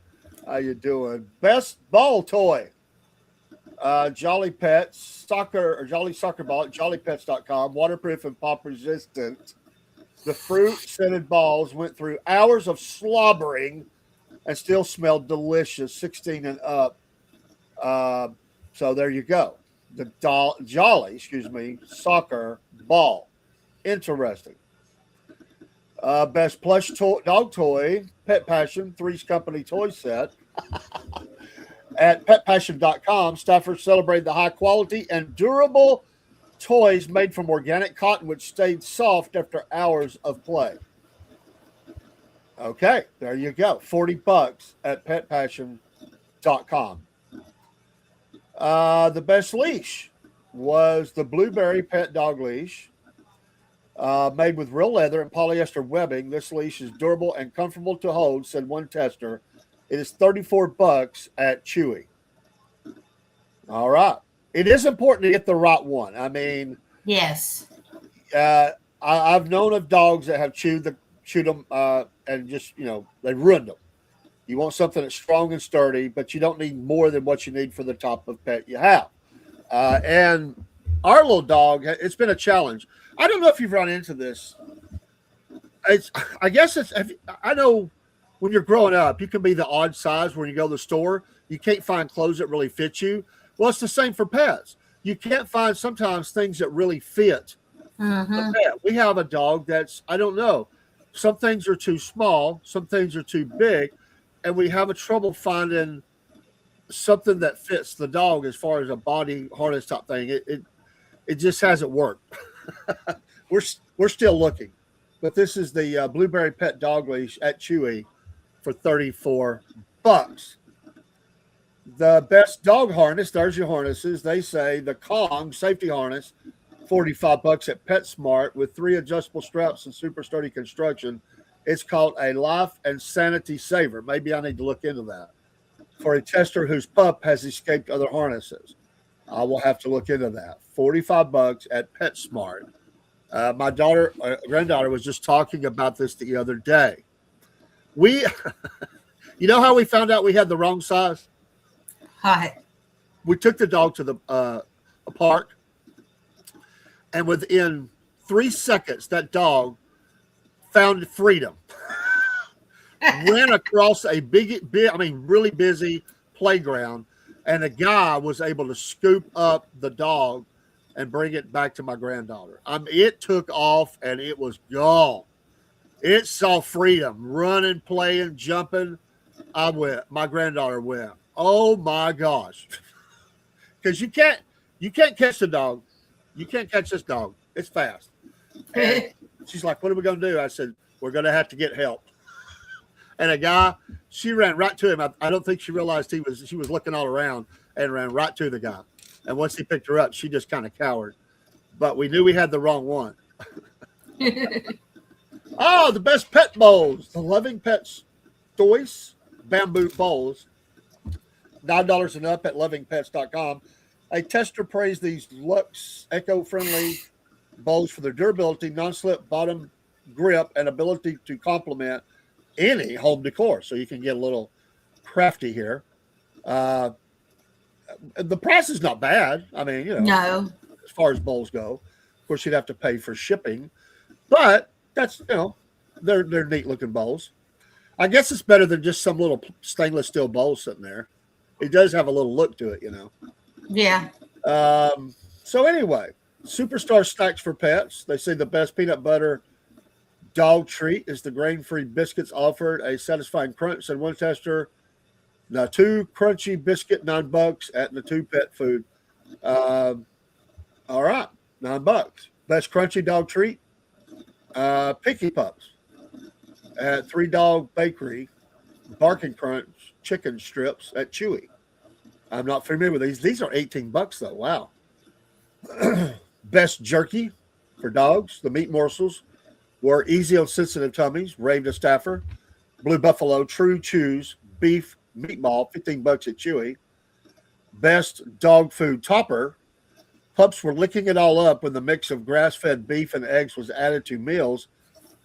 How you doing? Best ball toy. Jolly Pets soccer or Jolly Soccer Ball at jollypets.com. Waterproof and pop resistant. The fruit scented balls went through hours of slobbering and still smelled delicious. 16 and up. So there you go. The Jolly soccer ball. Interesting. Best plush dog toy, Pet Passion, Three's Company toy set. At petpassion.com, staffers celebrated the high quality and durable toys made from organic cotton, which stayed soft after hours of play. Okay, there you go. $40 at petpassion.com. The best leash was the Blueberry Pet Dog Leash, made with real leather and polyester webbing. This leash is durable and comfortable to hold, said one tester. It is $34 at Chewy. All right. It is important to get the right one. I mean, yes. I've known of dogs that have chewed them and just, they ruined them. You want something that's strong and sturdy, but you don't need more than what you need for the type of pet you have. And our little dog, it's been a challenge. I don't know if you've run into this. I know when you're growing up, you can be the odd size when you go to the store. You can't find clothes that really fit you. Well, it's the same for pets. You can't find sometimes things that really fit the pet. We have a dog that's, I don't know, some things are too small, some things are too big, and we have a trouble finding something that fits the dog as far as a body harness type thing. It just hasn't worked. we're still looking, but this is the Blueberry Pet Dog Leash at Chewy for $34. The best dog harness, there's your harnesses. They say the Kong safety harness, $45 at PetSmart with 3 adjustable straps and super sturdy construction. It's called a Life and Sanity Saver. Maybe I need to look into that. For a tester whose pup has escaped other harnesses, I will have to look into that. $45 at PetSmart. My granddaughter was just talking about this the other day. You know how we found out we had the wrong size? Hi. We took the dog to a park, and within 3 seconds, that dog found freedom. Ran across a really busy playground, and a guy was able to scoop up the dog and bring it back to my granddaughter. It took off, and it was gone. It saw freedom, running, playing, jumping. My granddaughter went, oh my gosh. Because you can't catch the dog. You can't catch this dog. It's fast. And she's like, what are we going to do? I said, we're going to have to get help. And a guy, she ran right to him. I don't think she realized she was looking all around and ran right to the guy. And once he picked her up, she just kind of cowered. But we knew we had the wrong one. Oh, the best pet bowls. The Loving Pets Toys bamboo bowls. $9 and up at lovingpets.com. A tester praised these Lux eco-friendly bowls for their durability, non-slip bottom grip, and ability to complement any home decor. So you can get a little crafty here. The price is not bad. I mean, no. As far as bowls go, of course, you'd have to pay for shipping, but that's, they're neat looking bowls. I guess it's better than just some little stainless steel bowl sitting there. It does have a little look to it, Yeah. So anyway, Superstar Snacks for Pets. They say the best peanut butter dog treat is the grain-free biscuits offered a satisfying crunch. And one tester, the 2 crunchy biscuit, $9 at the 2 pet food. All right, $9. Best crunchy dog treat, Pinky Pups at 3 Dog Bakery, Barking Crunch chicken strips at Chewy. I'm not familiar with these. These are $18 though. Wow. Best jerky for dogs. The meat morsels were easy on sensitive tummies. Raved a staffer. Blue Buffalo True Chews beef meatball, $15 at Chewy. Best dog food topper. Pups were licking it all up when the mix of grass-fed beef and eggs was added to meals.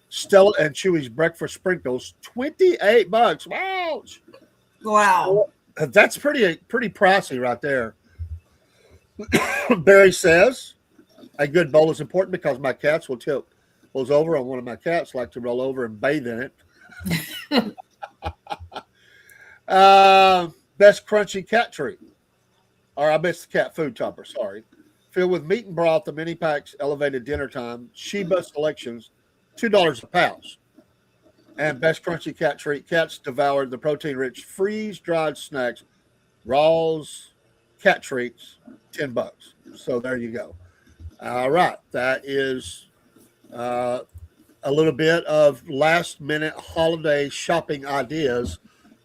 Stella and Chewy's breakfast sprinkles, $28. Wow. Wow. That's pretty pricey right there. Barry says a good bowl is important because my cats will tilt rolls over on one of my cats, like to roll over and bathe in it. Best crunchy cat treat. Or I missed the cat food topper, sorry. Filled with meat and broth, the mini packs elevated dinner time. Sheba selections, $2 a pound. And best crunchy cat treat. Cats devoured the protein-rich freeze-dried snacks. Raw's cat treats, $10. So there you go. All right. That is a little bit of last-minute holiday shopping ideas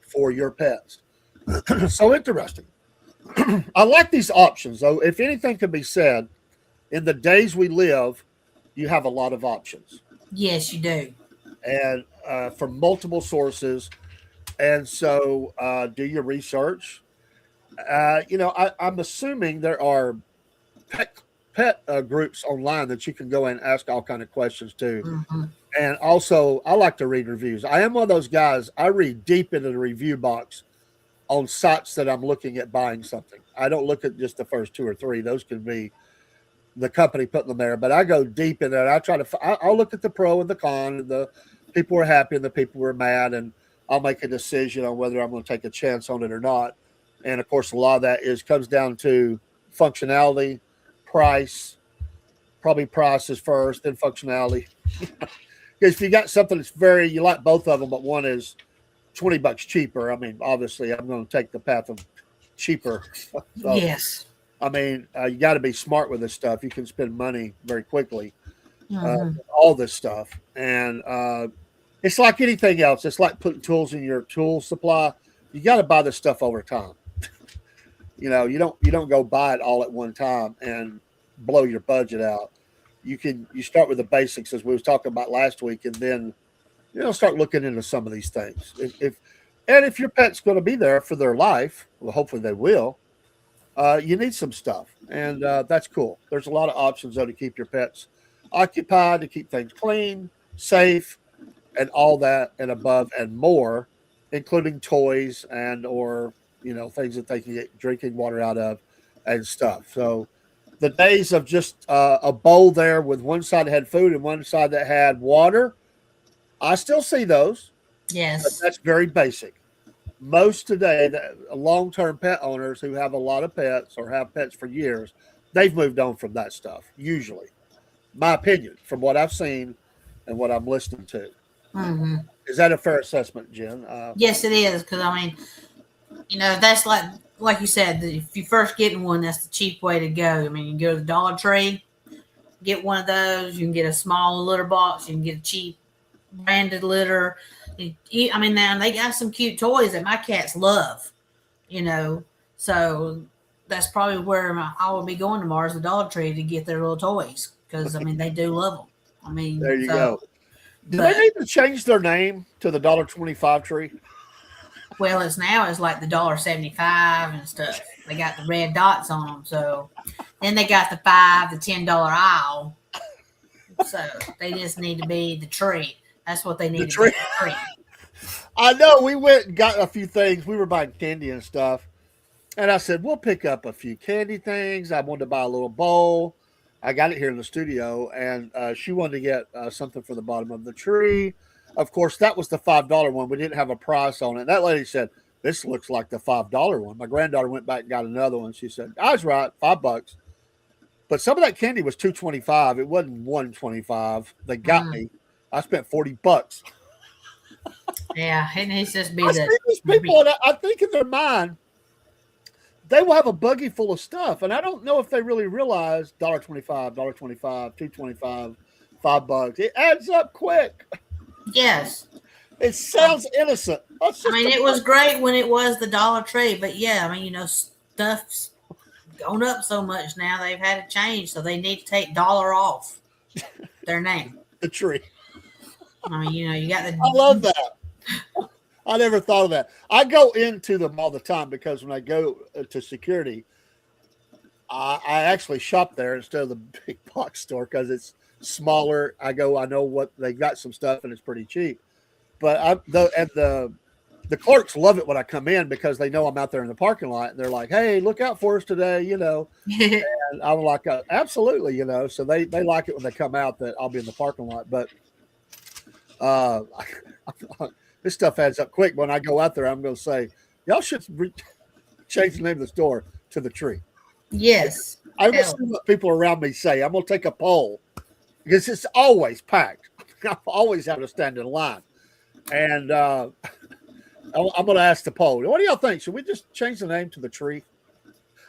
for your pets. So interesting. I like these options, though. If anything can be said, in the days we live, you have a lot of options. Yes, you do. And from multiple sources. And so do your research. I'm assuming there are pet groups online that you can go and ask all kind of questions to. Mm-hmm. And also, I like to read reviews. I am one of those guys. I read deep into the review box on sites that I'm looking at buying something. I don't look at just the first 2 or 3. Those can be the company putting them there. But I go deep in there. I'll look at the pro and the con, and the people who are happy and the people who are mad, and I'll make a decision on whether I'm going to take a chance on it or not. And of course, a lot of that comes down to functionality, price. Probably price is first, then functionality. Because if you got something that's you like both of them, but one is $20 cheaper. I mean, obviously, I'm going to take the path of cheaper. So, yes. I mean, you got to be smart with this stuff. You can spend money very quickly. All this stuff, and it's like anything else. It's like putting tools in your tool supply. You got to buy this stuff over time. You don't go buy it all at one time and blow your budget out. You start with the basics, as we was talking about last week, and then start looking into some of these things. If your pet's going to be there for their life, well, hopefully they will. You need some stuff, and that's cool. There's a lot of options though to keep your pets occupied, to keep things clean, safe, and all that and above and more, including toys and or things that they can get drinking water out of and stuff. So the days of just a bowl there with one side that had food and one side that had water, I still see those. Yes. But that's very basic. Most today, long-term pet owners who have a lot of pets or have pets for years, they've moved on from that stuff, usually. My opinion, from what I've seen and what I'm listening to. Mm-hmm. Is that a fair assessment, Jen? Yes, it is. Because, I mean, that's like you said, if you first getting one, that's the cheap way to go. I mean, you can go to the Dollar Tree, get one of those. You can get a small litter box. You can get a cheap branded litter. I mean, now they got some cute toys that my cats love, so that's probably where I will be going tomorrow is the Dollar Tree to get their little toys because, I mean, they do love them. I mean, there you go. Do they need to change their name to the $1.25 tree? Well, it's like the $1.75 and stuff. They got the red dots on them. So then they got the $5, the $10 aisle. So they just need to be the tree. That's what they need to be. The tree. I know. We went and got a few things. We were buying candy and stuff. And I said, we'll pick up a few candy things. I wanted to buy a little bowl. I got it here in the studio. And she wanted to get something for the bottom of the tree. Of course, that was the $5 one. We didn't have a price on it. That lady said, this looks like the $5 one. My granddaughter went back and got another one. She said, I was right, $5. But some of that candy was $2.25. It wasn't $1.25. They got me. I spent $40. Yeah, it needs to be these people, and I think in their mind, they will have a buggy full of stuff. And I don't know if they really realize $1.25, $1.25, $2.25, $5. It adds up quick. Yes. It sounds innocent. I mean, it was great when it was the Dollar Tree, but yeah, I mean, stuff's gone up so much now. They've had to change, so they need to take dollar off their name. The tree. I mean, you got the. I love that. I never thought of that. I go into them all the time because when I go to security, I actually shop there instead of the big box store because it's smaller. I know what they got some stuff and it's pretty cheap. But the clerks love it when I come in because they know I'm out there in the parking lot and they're like, "Hey, look out for us today," And I'm like, "Absolutely," So they like it when they come out that I'll be in the parking lot. But this stuff adds up quick. When I go out there, I'm going to say, "Y'all should change the name of the store to the tree." Yes. I will see what people around me say. I'm going to take a poll because it's always packed. I'm always having to stand in line. And I'm going to ask the poll, what do y'all think? Should we just change the name to the tree?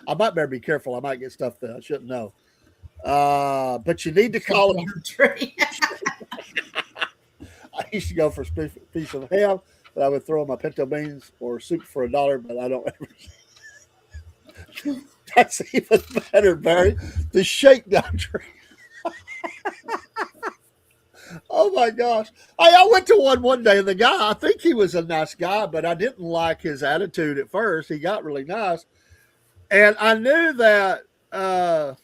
I might better be careful. I might get stuff that I shouldn't know. But you need to call it the tree. I used to go for a piece of ham, but I would throw in my pinto beans or soup for $1, but I don't ever. That's even better, Barry. The shakedown tree. Oh my gosh. I went to one day and the guy, I think he was a nice guy, but I didn't like his attitude at first. He got really nice. And I knew that the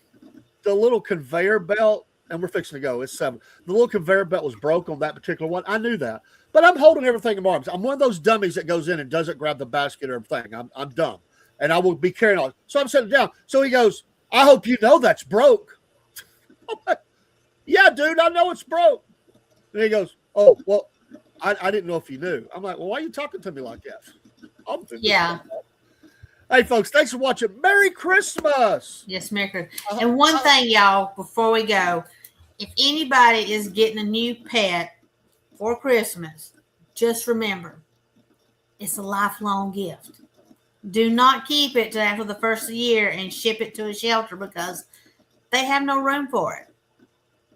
little conveyor belt, and we're fixing to go, it's 7. The little conveyor belt was broke on that particular one. I knew that. But I'm holding everything in my arms. I'm one of those dummies that goes in and doesn't grab the basket or everything. I'm dumb. And I will be carrying on. So I'm sitting down. So he goes, I hope you know that's broke. I'm like, yeah, dude, I know it's broke. And he goes, oh, well, I didn't know if you knew. I'm like, well, why are you talking to me like that? Yeah. Hey, folks, thanks for watching. Merry Christmas. Yes, Merry Christmas. And one thing, y'all, before we go, if anybody is getting a new pet for Christmas, just remember, it's a lifelong gift. Do not keep it till after the first of the year and ship it to a shelter because they have no room for it.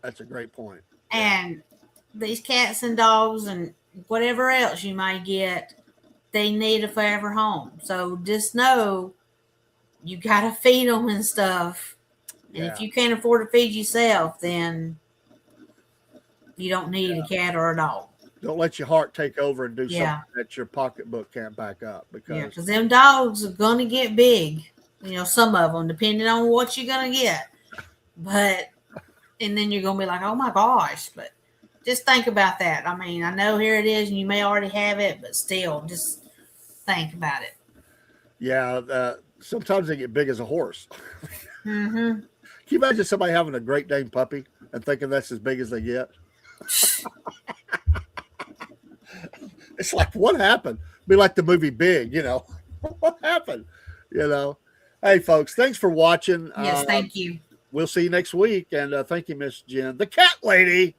That's a great point. And these cats and dogs and whatever else you might get, they need a forever home. So just know you got to feed them and stuff. And if you can't afford to feed yourself, then you don't need a cat or a dog. Don't let your heart take over and do something that your pocketbook can't back up. Because them dogs are going to get big. Some of them, depending on what you're going to get. And then you're going to be like, oh my gosh. But just think about that. I mean, I know here it is and you may already have it, but still, just think about it. Yeah. Sometimes they get big as a horse. Mm-hmm. Can you imagine somebody having a Great Dane puppy and thinking that's as big as they get? It's like, what happened? Be like the movie Big, What happened? Hey, folks, thanks for watching. Yes, thank you. We'll see you next week. And thank you, Miss Jen, the cat lady.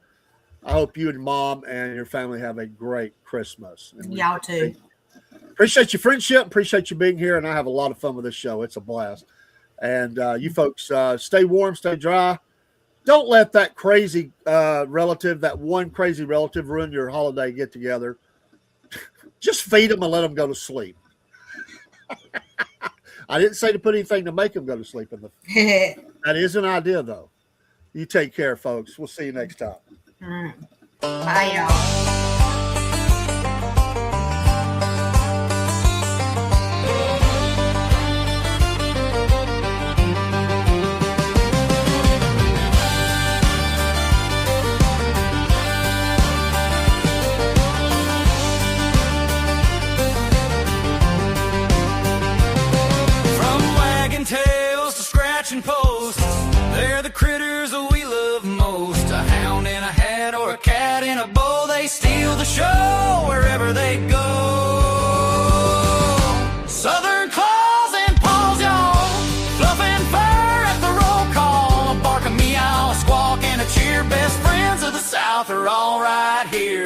I hope you and Mom and your family have a great Christmas. And y'all too. Appreciate your friendship. Appreciate you being here. And I have a lot of fun with this show. It's a blast. And you folks stay warm, stay dry. Don't let that crazy relative, that one crazy relative, ruin your holiday get together. Just feed them and let them go to sleep. I didn't say to put anything to make them go to sleep. That is an idea, though. You take care, folks. We'll see you next time. Bye, y'all. Post. They're the critters that we love most. A hound in a hat or a cat in a bowl. They steal the show wherever they go. Southern claws and paws, y'all. Fluff and fur at the roll call. A bark, a meow, a squawk, and a cheer. Best friends of the South are all right here.